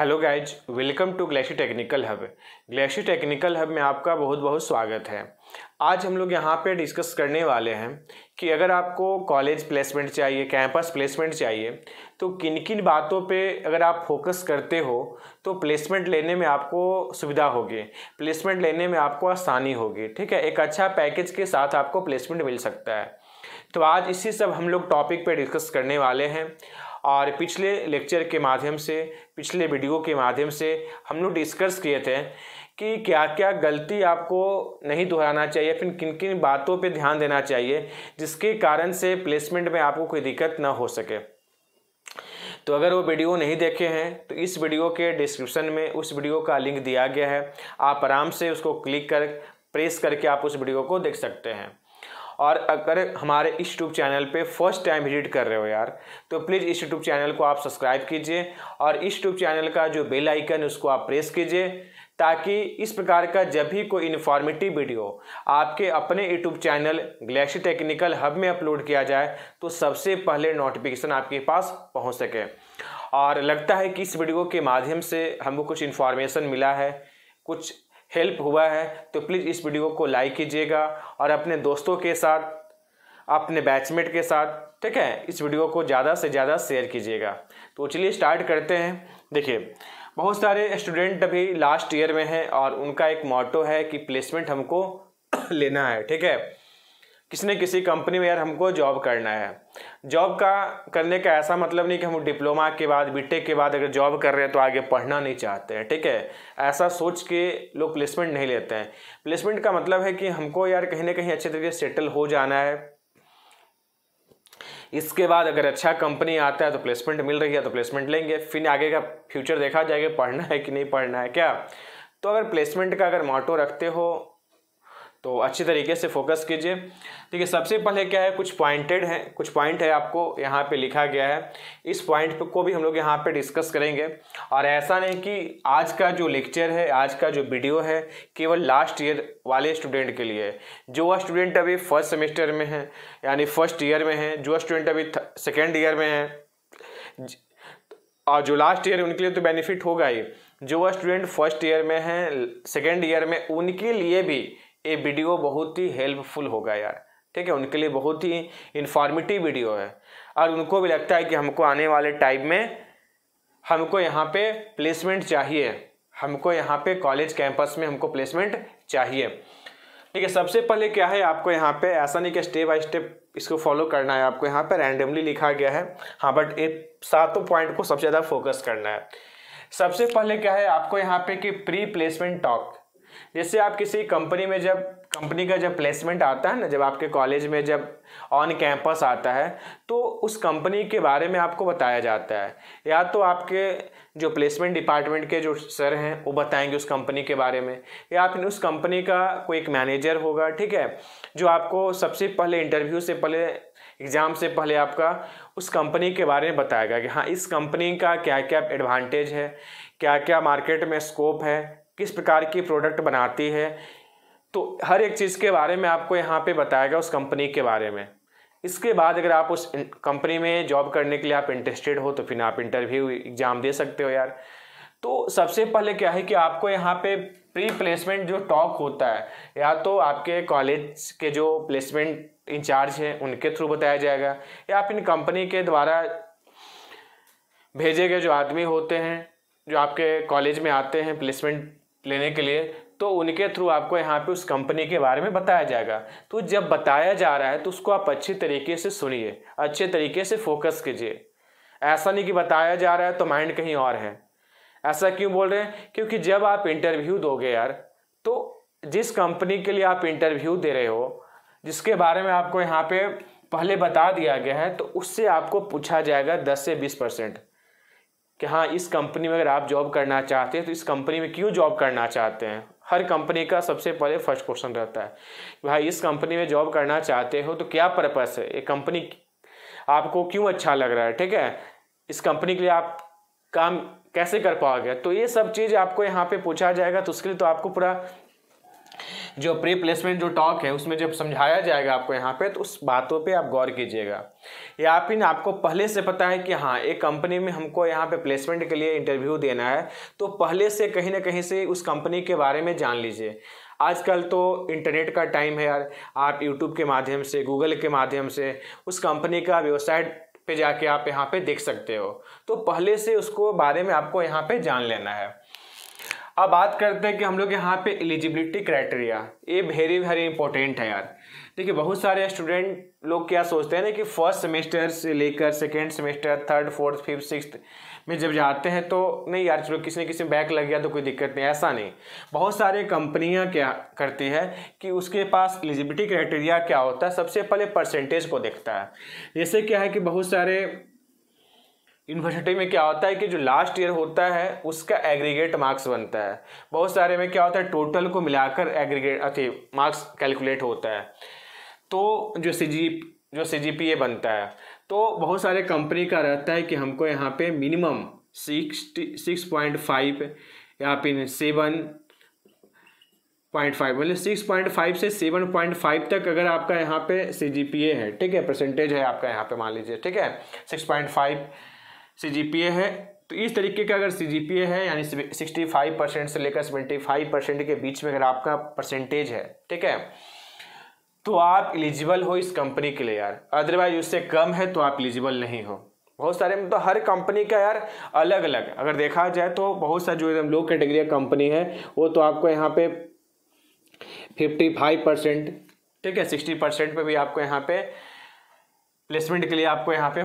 Hello guys, welcome to glacier technical hub. Glacier technical hub में आपका बहुत बहुत स्वागत है। आज हम लोग यहाँ पे डिस्कस करने वाले हैं कि अगर आपको कॉलेज प्लेसमेंट चाहिए, कैंपस प्लेसमेंट चाहिए, तो किन किन बातों पे अगर आप फोकस करते हो तो प्लेसमेंट लेने में आपको सुविधा होगी, प्लेसमेंट लेने में आपको आसानी होगी। ठीक है, एक अच्छा पैकेज के साथ आपको प्लेसमेंट मिल सकता है। तो आज इसी सब हम लोग टॉपिक पे डिस्कस करने वाले हैं। और पिछले लेक्चर के माध्यम से, पिछले वीडियो के माध्यम से हम लोग डिस्कस किए थे कि क्या क्या गलती आपको नहीं दोहराना चाहिए, फिर किन किन बातों पे ध्यान देना चाहिए जिसके कारण से प्लेसमेंट में आपको कोई दिक्कत ना हो सके। तो अगर वो वीडियो नहीं देखे हैं तो इस वीडियो के डिस्क्रिप्शन में उस वीडियो का लिंक दिया गया है, आप आराम से उसको क्लिक कर प्रेस करके आप उस वीडियो को देख सकते हैं। और अगर हमारे इस यूट्यूब चैनल पे फर्स्ट टाइम विजिट कर रहे हो यार, तो प्लीज़ इस यूट्यूब चैनल को आप सब्सक्राइब कीजिए और इस यूट्यूब चैनल का जो बेल आइकन है उसको आप प्रेस कीजिए, ताकि इस प्रकार का जब भी कोई इन्फॉर्मेटिव वीडियो आपके अपने YouTube channel glacier technical hub में अपलोड किया जाए तो सबसे पहले नोटिफिकेशन आपके पास पहुँच सके। और लगता है कि इस वीडियो के माध्यम से हमको कुछ इन्फॉर्मेशन मिला है, कुछ हेल्प हुआ है, तो प्लीज़ इस वीडियो को लाइक कीजिएगा और अपने दोस्तों के साथ, अपने बैचमेट के साथ, ठीक है, इस वीडियो को ज़्यादा से ज़्यादा शेयर कीजिएगा। तो चलिए स्टार्ट करते हैं। देखिए, बहुत सारे स्टूडेंट अभी लास्ट ईयर में हैं और उनका एक मोटो है कि प्लेसमेंट हमको लेना है। ठीक है, किसी न किसी कंपनी में यार हमको जॉब करना है। जॉब का करने का ऐसा मतलब नहीं कि हम डिप्लोमा के बाद, बीटेक के बाद अगर जॉब कर रहे हैं तो आगे पढ़ना नहीं चाहते हैं। ठीक है, ऐसा सोच के लोग प्लेसमेंट नहीं लेते हैं। प्लेसमेंट का मतलब है कि हमको यार कहीं ना कहीं अच्छे तरीके से सेटल हो जाना है। इसके बाद अगर अच्छा कंपनी आता है तो प्लेसमेंट मिल रही है तो प्लेसमेंट लेंगे, फिर आगे का फ्यूचर देखा जाएगा, पढ़ना है कि नहीं पढ़ना है क्या। तो अगर प्लेसमेंट का अगर मोटो रखते हो तो अच्छी तरीके से फोकस कीजिए। देखिए, सबसे पहले क्या है, कुछ पॉइंट है आपको यहाँ पे लिखा गया है। इस पॉइंट को भी हम लोग यहाँ पे डिस्कस करेंगे। और ऐसा नहीं कि आज का जो लेक्चर है, आज का जो वीडियो है केवल लास्ट ईयर वाले स्टूडेंट के लिए है। जो स्टूडेंट अभी फर्स्ट सेमेस्टर में है यानी फर्स्ट ईयर में है, जो स्टूडेंट अभी सेकेंड ईयर में है और जो लास्ट ईयर उनके लिए तो बेनिफिट होगा ही। जो स्टूडेंट फर्स्ट ईयर में है, सेकेंड ईयर में, उनके लिए भी ये वीडियो बहुत ही हेल्पफुल होगा यार। ठीक है, उनके लिए बहुत ही इंफॉर्मेटिव वीडियो है और उनको भी लगता है कि हमको आने वाले टाइम में हमको यहाँ पे प्लेसमेंट चाहिए, हमको यहाँ पे कॉलेज कैंपस में हमको प्लेसमेंट चाहिए। ठीक है, सबसे पहले क्या है, आपको यहाँ पे ऐसा नहीं कि स्टेप बाय स्टेप इसको फॉलो करना है, आपको यहाँ पे रैंडमली लिखा गया है। हाँ, बट ये सातों पॉइंट को सबसे ज़्यादा फोकस करना है। सबसे पहले क्या है आपको यहाँ पे कि प्री प्लेसमेंट टॉक। जैसे आप किसी कंपनी में, जब कंपनी का जब प्लेसमेंट आता है ना, जब आपके कॉलेज में जब ऑन कैंपस आता है तो उस कंपनी के बारे में आपको बताया जाता है। या तो आपके जो प्लेसमेंट डिपार्टमेंट के जो सर हैं वो बताएंगे उस कंपनी के बारे में, या फिर उस कंपनी का कोई एक मैनेजर होगा, ठीक है, जो आपको सबसे पहले इंटरव्यू से पहले, एग्ज़ाम से पहले आपका उस कंपनी के बारे में बताएगा कि हाँ, इस कंपनी का क्या क्या एडवांटेज है, क्या क्या मार्केट में स्कोप है, किस प्रकार की प्रोडक्ट बनाती है। तो हर एक चीज़ के बारे में आपको यहाँ पे बताएगा उस कंपनी के बारे में। इसके बाद अगर आप उस कंपनी में जॉब करने के लिए आप इंटरेस्टेड हो तो फिर आप इंटरव्यू एग्ज़ाम दे सकते हो यार। तो सबसे पहले क्या है कि आपको यहाँ पे प्री प्लेसमेंट जो टॉक होता है, या तो आपके कॉलेज के जो प्लेसमेंट इंचार्ज हैं उनके थ्रू बताया जाएगा, या फिर कंपनी के द्वारा भेजे गए जो आदमी होते हैं जो आपके कॉलेज में आते हैं प्लेसमेंट लेने के लिए, तो उनके थ्रू आपको यहाँ पे उस कंपनी के बारे में बताया जाएगा। तो जब बताया जा रहा है तो उसको आप अच्छी तरीके से सुनिए, अच्छे तरीके से फोकस कीजिए। ऐसा नहीं कि बताया जा रहा है तो माइंड कहीं और है। ऐसा क्यों बोल रहे हैं, क्योंकि जब आप इंटरव्यू दोगे यार, तो जिस कंपनी के लिए आप इंटरव्यू दे रहे हो, जिसके बारे में आपको यहाँ पे पहले बता दिया गया है, तो उससे आपको पूछा जाएगा 10 से 20% कि हाँ, इस कंपनी में अगर आप जॉब करना चाहते हैं तो इस कंपनी में क्यों जॉब करना चाहते हैं। हर कंपनी का सबसे पहले फर्स्ट क्वेश्चन रहता है, भाई इस कंपनी में जॉब करना चाहते हो तो क्या पर्पस है, ये कंपनी आपको क्यों अच्छा लग रहा है, ठीक है, इस कंपनी के लिए आप काम कैसे कर पाओगे। तो ये सब चीज़ आपको यहाँ पे पूछा जाएगा। तो उसके लिए तो आपको पूरा जो प्री प्लेसमेंट जो टॉक है उसमें जब समझाया जाएगा आपको यहाँ पे, तो उस बातों पे आप गौर कीजिएगा। या फिर आपको पहले से पता है कि हाँ एक कंपनी में हमको यहाँ पे प्लेसमेंट के लिए इंटरव्यू देना है, तो पहले से कहीं ना कहीं से उस कंपनी के बारे में जान लीजिए। आजकल तो इंटरनेट का टाइम है यार, आप यूट्यूब के माध्यम से, गूगल के माध्यम से उस कंपनी का वेबसाइट पे जाके आप यहाँ पे देख सकते हो। तो पहले से उसको बारे में आपको यहाँ पे जान लेना है। अब बात करते हैं कि हम लोग यहाँ पे एलिजिबिलिटी क्राइटेरिया, ये वेरी वेरी इंपॉर्टेंट है यार। देखिए बहुत सारे स्टूडेंट लोग क्या सोचते हैं ना कि फर्स्ट सेमेस्टर से लेकर second semester, third, fourth, fifth, sixth में जब जाते हैं तो नहीं यार चलो किसी न किसी में बैक लग गया तो कोई दिक्कत नहीं, ऐसा नहीं। बहुत सारे कंपनियां क्या करती है कि उसके पास एलिजिबिलिटी क्राइटेरिया क्या होता है, सबसे पहले परसेंटेज को देखता है। जैसे क्या है कि बहुत सारे यूनिवर्सिटी में क्या होता है कि जो लास्ट ईयर होता है उसका एग्रीगेट मार्क्स बनता है। बहुत सारे में क्या होता है टोटल को मिलाकर एग्रीगेट मार्क्स कैलकुलेट होता है, तो जो CGPA बनता है। तो बहुत सारे कंपनी का रहता है कि हमको यहाँ पे मिनिमम 6.5 या फिर 7.5, मतलब 6.5 से 7.5 तक अगर आपका यहाँ पे CGPA है, ठीक है, परसेंटेज है आपका यहाँ पे मान लीजिए, ठीक है, 6.5 CGPA है। तो इस तरीके का अगर CGPA है यानी 65% से लेकर 75% के बीच में अगर आपका परसेंटेज है, ठीक है, तो आप एलिजिबल हो इस कंपनी के लिए यार। अदरवाइज उससे कम है तो आप एलिजिबल नहीं हो। बहुत सारे मतलब हर कंपनी का यार अलग अलग अगर देखा जाए तो बहुत सारे जो एकदम लो कैटेगरी कंपनी है वो तो आपको यहाँ पे 55%, ठीक है, 60% पे भी आपको यहाँ पे प्लेसमेंट के लिए आपको यहाँ पे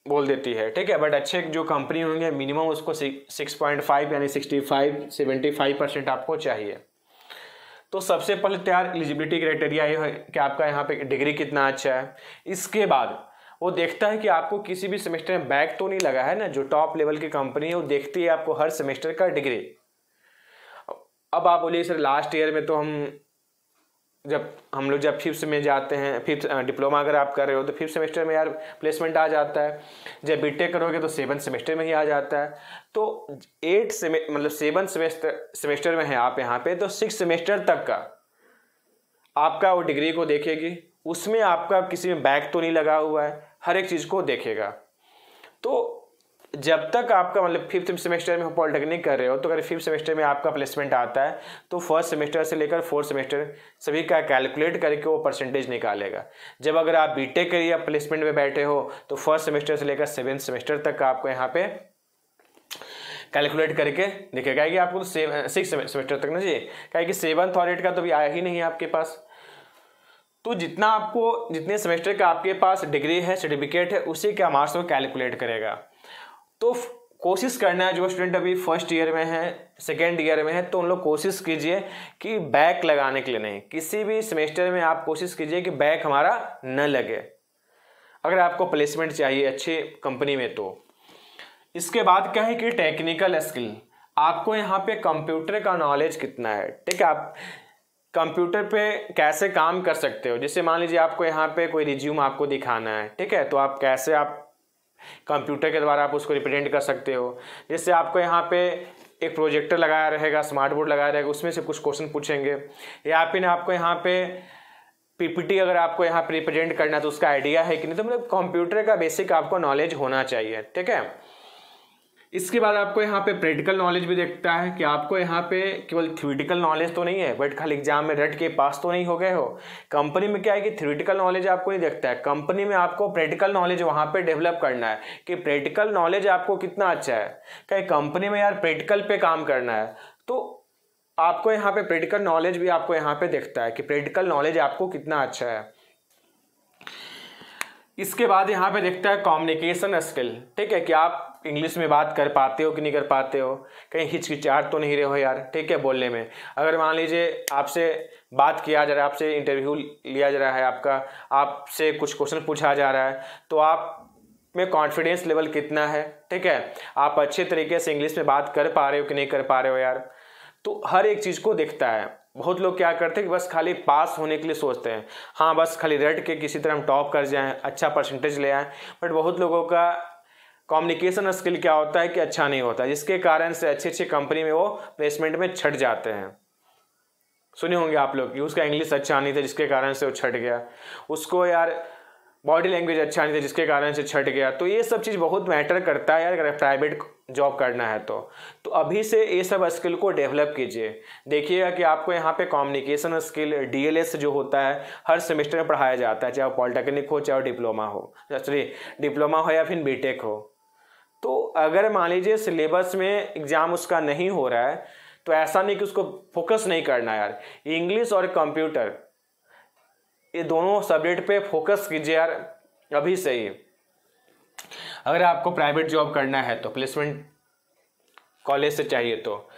बोल देती है, ठीक है। बट अच्छे जो कंपनी होंगे मिनिमम उसको 6.5 यानी 65-75% आपको चाहिए। तो सबसे पहले तैयार एलिजिबिलिटी क्राइटेरिया ये है कि आपका यहाँ पे डिग्री कितना अच्छा है। इसके बाद वो देखता है कि आपको किसी भी सेमेस्टर में बैक तो नहीं लगा है ना। जो टॉप लेवल की कंपनी है वो देखती है आपको हर सेमेस्टर का डिग्री। अब आप बोलिए सर लास्ट ईयर में तो हम लोग जब फिफ्थ में जाते हैं, फिफ्थ डिप्लोमा अगर आप कर रहे हो तो फिफ्थ सेमेस्टर में यार प्लेसमेंट आ जाता है। जब बीटेक करोगे तो 7th सेमेस्टर में ही आ जाता है। तो 7 सेमेस्टर में है आप यहाँ पे, तो 6 सेमेस्टर तक का आपका वो डिग्री को देखेगी। उसमें आपका किसी में बैक तो नहीं लगा हुआ है, हर एक चीज़ को देखेगा। तो जब तक आपका मतलब 5th सेमेस्टर में पॉलिटेक्निक कर रहे हो तो अगर 5th सेमेस्टर में आपका प्लेसमेंट आता है तो 1st सेमेस्टर से लेकर 4th सेमेस्टर सभी का कैलकुलेट करके वो परसेंटेज निकालेगा। जब अगर आप बीटेक करिए प्लेसमेंट में बैठे हो तो 1st सेमेस्टर से लेकर 7th सेमेस्टर तक का आपको यहाँ पे कैलकुलेट करके दिखेगा कि आपको तो 6 सेमेस्टर तक ना जी, क्या कि 7th और 8 का तो भी आया ही नहीं है आपके पास। तो जितने सेमेस्टर का आपके पास डिग्री है, सर्टिफिकेट है, उसी के मार्क्स को कैलकुलेट करेगा। तो कोशिश करना है जो स्टूडेंट अभी फर्स्ट ईयर में है, सेकेंड ईयर में है, तो उन लोग कोशिश कीजिए कि बैक लगाने के लिए नहीं, किसी भी सेमेस्टर में आप कोशिश कीजिए कि बैक हमारा न लगे अगर आपको प्लेसमेंट चाहिए अच्छी कंपनी में। तो इसके बाद क्या है कि टेक्निकल स्किल, आपको यहाँ पे कंप्यूटर का नॉलेज कितना है, ठीक है, आप कंप्यूटर पे कैसे काम कर सकते हो। जैसे मान लीजिए आपको यहाँ पे कोई रिज्यूम आपको दिखाना है, ठीक है, तो आप कैसे आप कंप्यूटर के द्वारा आप उसको रिप्रेजेंट कर सकते हो। जैसे आपको यहाँ पे एक प्रोजेक्टर लगाया रहेगा, स्मार्ट बोर्ड लगाया रहेगा, उसमें से कुछ क्वेश्चन पूछेंगे, या फिर आपको यहाँ पे पीपीटी अगर आपको यहाँ पे रिप्रेजेंट करना है तो उसका आइडिया है कि नहीं। तो मतलब कंप्यूटर का बेसिक आपको नॉलेज होना चाहिए, ठीक है। इसके बाद आपको यहाँ पे प्रैक्टिकल नॉलेज भी देखता है कि आपको यहाँ पे केवल थ्योरेटिकल नॉलेज तो नहीं है, बट खाली एग्जाम में रट के पास तो नहीं हो गए हो। कंपनी में क्या है कि थ्योरेटिकल नॉलेज आपको नहीं देखता है, कंपनी में आपको प्रैक्टिकल नॉलेज वहाँ पे डेवलप करना है कि प्रैक्टिकल नॉलेज आपको कितना अच्छा है। क्या कंपनी में यार प्रैक्टिकल पे काम करना है, तो आपको यहाँ पे प्रैक्टिकल नॉलेज भी आपको यहाँ पे देखता है कि प्रैक्टिकल नॉलेज आपको कितना अच्छा है। इसके बाद यहाँ पे देखता है कम्युनिकेशन स्किल, ठीक है, कि आप इंग्लिश में बात कर पाते हो कि नहीं कर पाते हो, कहीं हिचकिचाहट तो नहीं रहे हो यार, ठीक है, बोलने में। अगर मान लीजिए आपसे बात किया जा रहा है, आपसे इंटरव्यू लिया जा रहा है, आपसे कुछ क्वेश्चन पूछा जा रहा है, तो आप में कॉन्फिडेंस लेवल कितना है, ठीक है, आप अच्छे तरीके से इंग्लिश में बात कर पा रहे हो कि नहीं कर पा रहे हो यार। तो हर एक चीज़ को देखता है। बहुत लोग क्या करते हैं कि बस खाली पास होने के लिए सोचते हैं, हाँ बस खाली रट के किसी तरह हम टॉप कर जाएं, अच्छा परसेंटेज ले आएँ, बट बहुत लोगों का कम्युनिकेशन स्किल क्या होता है कि अच्छा नहीं होता, जिसके कारण से अच्छी अच्छी कंपनी में वो प्लेसमेंट में छट जाते हैं। सुने होंगे आप लोग कि उसका इंग्लिश अच्छा नहीं था जिसके कारण से वो छट गया, उसको यार बॉडी लैंग्वेज अच्छा नहीं था जिसके कारण से छट गया। तो ये सब चीज़ बहुत मैटर करता है यार अगर प्राइवेट जॉब करना है तो अभी से ये सब स्किल को डेवलप कीजिए। देखिएगा कि आपको यहाँ पे कम्युनिकेशन स्किल DLS जो होता है हर सेमेस्टर में पढ़ाया जाता है, चाहे पॉलिटेक्निक हो चाहे डिप्लोमा हो, सॉरी डिप्लोमा हो या फिर बीटेक हो। तो अगर मान लीजिए सिलेबस में एग्ज़ाम उसका नहीं हो रहा है तो ऐसा नहीं कि उसको फोकस नहीं करना यार, इंग्लिश और कंप्यूटर ये दोनों सब्जेक्ट पे फोकस कीजिए यार अभी से ही। अगर आपको प्राइवेट जॉब करना है तो प्लेसमेंट कॉलेज से चाहिए तो।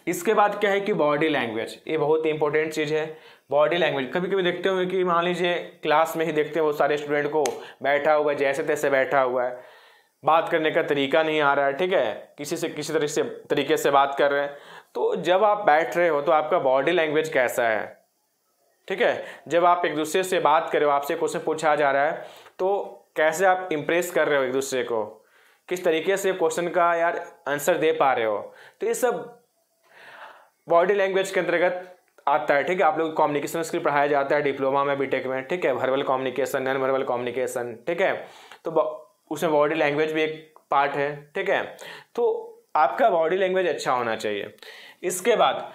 इसके बाद क्या है कि बॉडी लैंग्वेज, ये बहुत ही इंपॉर्टेंट चीज़ है। बॉडी लैंग्वेज कभी कभी देखते होंगे कि मान लीजिए क्लास में ही देखते हैं वो सारे स्टूडेंट को बैठा हुआ है जैसे तैसे बैठा हुआ है, बात करने का तरीका नहीं आ रहा है, ठीक है, किसी से किसी तरीके से बात कर रहे हैं। तो जब आप बैठ रहे हो तो आपका बॉडी लैंग्वेज कैसा है, ठीक है, जब आप एक दूसरे से बात कर रहे हो, आपसे क्वेश्चन पूछा जा रहा है तो कैसे आप इम्प्रेस कर रहे हो एक दूसरे को, किस तरीके से क्वेश्चन का यार आंसर दे पा रहे हो, तो ये सब बॉडी लैंग्वेज के अंतर्गत आता है। ठीक है, आप लोग कम्युनिकेशन स्किल पढ़ाया जाता है डिप्लोमा में बीटेक में, ठीक है, verbal communication, non verbal communication, ठीक है, तो उसमें बॉडी लैंग्वेज भी एक पार्ट है, ठीक है, तो आपका बॉडी लैंग्वेज अच्छा होना चाहिए। इसके बाद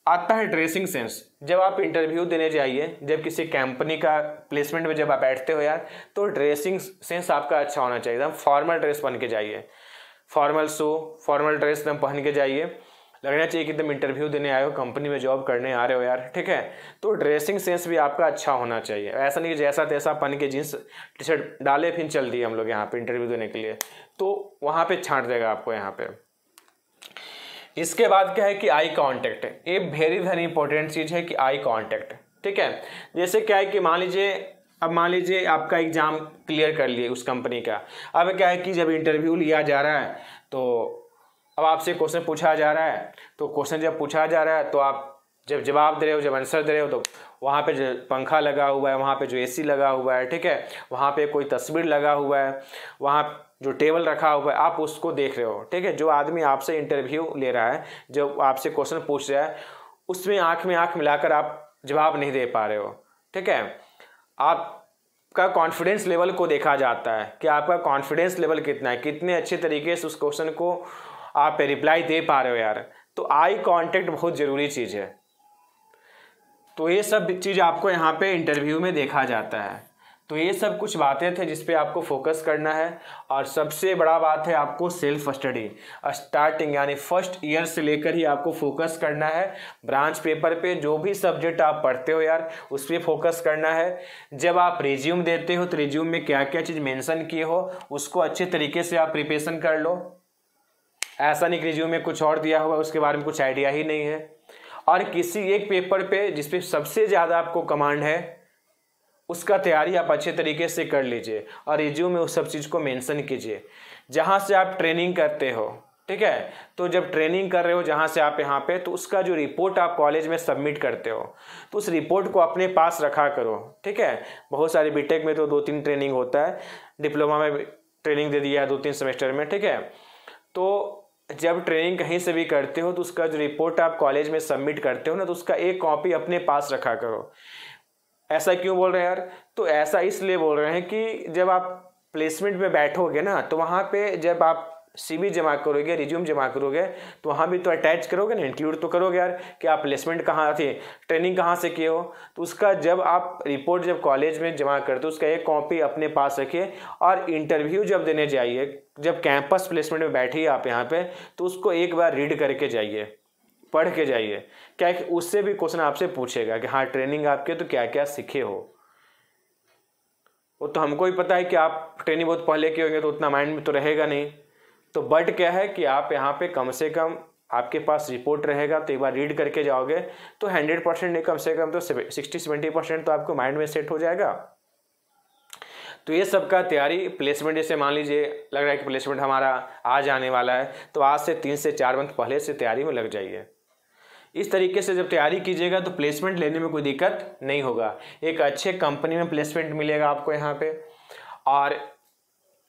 आता है ड्रेसिंग सेंस। जब आप इंटरव्यू देने जाइए, जब किसी कंपनी का प्लेसमेंट में जब आप बैठते हो यार, तो ड्रेसिंग सेंस आपका अच्छा होना चाहिए, एकदम फॉर्मल ड्रेस पहन के जाइए, फॉर्मल शू फॉर्मल ड्रेस एकदम पहन के जाइए, लगना चाहिए कि एकदम इंटरव्यू देने आए हो, कंपनी में जॉब करने आ रहे हो यार, ठीक है, तो ड्रेसिंग सेंस भी आपका अच्छा होना चाहिए। ऐसा नहीं कि जैसा तैसा पहन के जींस टी शर्ट डाले फिर चल दिए हम लोग यहाँ पे इंटरव्यू देने के लिए, तो वहाँ पे छांट देगा आपको यहाँ पे। इसके बाद क्या है कि आई कांटेक्ट, ये वेरी वेरी इंपॉर्टेंट चीज़ है कि आई कांटेक्ट, ठीक है, जैसे क्या है कि मान लीजिए आपका एग्जाम क्लियर कर लिए उस कंपनी का, अब क्या है कि जब इंटरव्यू लिया जा रहा है तो अब आपसे क्वेश्चन पूछा जा रहा है, तो क्वेश्चन जब पूछा जा रहा है तो आप जब जवाब दे रहे हो, जब आंसर दे रहे हो, तो वहाँ पे जो पंखा लगा हुआ है, वहाँ पे जो AC लगा हुआ है, ठीक है, वहाँ पे कोई तस्वीर लगा हुआ है, वहाँ जो टेबल रखा हुआ है आप उसको देख रहे हो, ठीक है, जो आदमी आपसे इंटरव्यू ले रहा है, जो आपसे क्वेश्चन पूछ रहा है, उसमें आँख मिलाकर आप जवाब नहीं दे पा रहे हो, ठीक है, आपका कॉन्फिडेंस लेवल को देखा जाता है कि आपका कॉन्फिडेंस लेवल कितना है, कितने अच्छे तरीके से उस क्वेश्चन को आप रिप्लाई दे पा रहे हो यार, तो आई कांटेक्ट बहुत ज़रूरी चीज़ है। तो ये सब चीज़ आपको यहाँ पे इंटरव्यू में देखा जाता है। तो ये सब कुछ बातें थे जिस पे आपको फोकस करना है, और सबसे बड़ा बात है आपको सेल्फ स्टडी, स्टार्टिंग यानी फर्स्ट ईयर से लेकर ही आपको फोकस करना है। ब्रांच पेपर पे जो भी सब्जेक्ट आप पढ़ते हो यार उस पर फोकस करना है। जब आप रिज्यूम देते हो तो रिज्यूम में क्या क्या चीज़ मेंशन किए हो उसको अच्छे तरीके से आप प्रिपरेशन कर लो। ऐसा नहीं कि रिज्यूम में कुछ और दिया हुआ उसके बारे में कुछ आइडिया ही नहीं है। और किसी एक पेपर पे जिसपे सबसे ज़्यादा आपको कमांड है उसका तैयारी आप अच्छे तरीके से कर लीजिए, और रिज्यूम में उस सब चीज़ को मेंशन कीजिए। जहाँ से आप ट्रेनिंग करते हो, ठीक है, तो जब ट्रेनिंग कर रहे हो जहाँ से आप यहाँ पे, तो उसका जो रिपोर्ट आप कॉलेज में सबमिट करते हो तो उस रिपोर्ट को अपने पास रखा करो, ठीक है। बहुत सारे बीटेक में तो 2-3 ट्रेनिंग होता है, डिप्लोमा में ट्रेनिंग दे दिया है 2-3 सेमेस्टर में, ठीक है। तो जब ट्रेनिंग कहीं से भी करते हो तो उसका जो रिपोर्ट आप कॉलेज में सबमिट करते हो ना, तो उसका एक कॉपी अपने पास रखा करो। ऐसा क्यों बोल रहे हैं यार? तो ऐसा इसलिए बोल रहे हैं कि जब आप प्लेसमेंट में बैठोगे ना, तो वहाँ पे जब आप CV जमा करोगे, रिज्यूम जमा करोगे, तो वहाँ भी तो अटैच करोगे ना, इंक्लूड तो करोगे यार कि आप प्लेसमेंट कहाँ थे, ट्रेनिंग कहाँ से किए हो। तो उसका जब आप रिपोर्ट जब कॉलेज में जमा करते हो उसका एक कॉपी अपने पास रखिए, और इंटरव्यू जब देने जाइए, जब कैंपस प्लेसमेंट में बैठिए आप यहाँ पे, तो उसको एक बार रीड करके जाइए, पढ़ के जाइए। क्या है कि उससे भी क्वेश्चन आपसे पूछेगा कि हाँ ट्रेनिंग आपके तो क्या क्या सीखे हो। वो तो हमको ही पता है कि आप ट्रेनिंग बहुत पहले किए होंगे तो उतना माइंड में तो रहेगा नहीं। तो बट क्या है कि आप यहाँ पे कम से कम आपके पास रिपोर्ट रहेगा, तो एक बार रीड करके जाओगे तो 100% नहीं, कम से कम तो 60-70% तो आपको माइंड में सेट हो जाएगा। तो ये सब का तैयारी प्लेसमेंट, जैसे मान लीजिए लग रहा है कि प्लेसमेंट हमारा आज आने वाला है, तो आज से 3 से 4 मंथ पहले से तैयारी में लग जाइए। इस तरीके से जब तैयारी कीजिएगा तो प्लेसमेंट लेने में कोई दिक्कत नहीं होगा। एक अच्छे कंपनी में प्लेसमेंट मिलेगा आपको यहाँ पे, और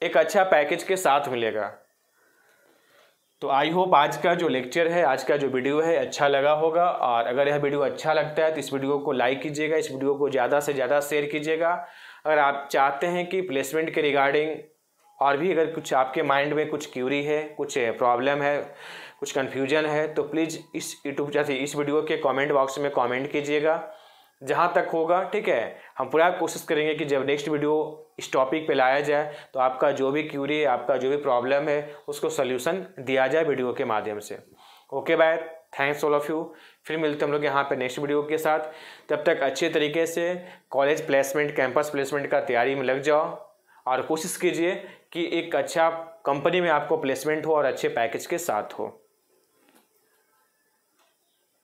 एक अच्छा पैकेज के साथ मिलेगा। तो आई होप आज का जो लेक्चर है, आज का जो वीडियो है अच्छा लगा होगा। और अगर यह वीडियो अच्छा लगता है तो इस वीडियो को लाइक कीजिएगा, इस वीडियो को ज़्यादा से ज़्यादा शेयर कीजिएगा। अगर आप चाहते हैं कि प्लेसमेंट के रिगार्डिंग और भी अगर कुछ आपके माइंड में कुछ क्यूरी है, कुछ प्रॉब्लम है, कुछ कन्फ्यूजन है, तो प्लीज़ इस इस वीडियो के कमेंट बॉक्स में कमेंट कीजिएगा जहाँ तक होगा, ठीक है। हम पूरा कोशिश करेंगे कि जब नेक्स्ट वीडियो इस टॉपिक पे लाया जाए तो आपका जो भी क्यूरी है, आपका जो भी प्रॉब्लम है, उसको सल्यूशन दिया जाए वीडियो के माध्यम से। Okay bye, thanks all of you. फिर मिलते हम लोग यहाँ पे नेक्स्ट वीडियो के साथ। तब तक अच्छे तरीके से कॉलेज प्लेसमेंट, कैंपस प्लेसमेंट का तैयारी में लग जाओ और कोशिश कीजिए कि एक अच्छा कंपनी में आपको प्लेसमेंट हो और अच्छे पैकेज के साथ हो।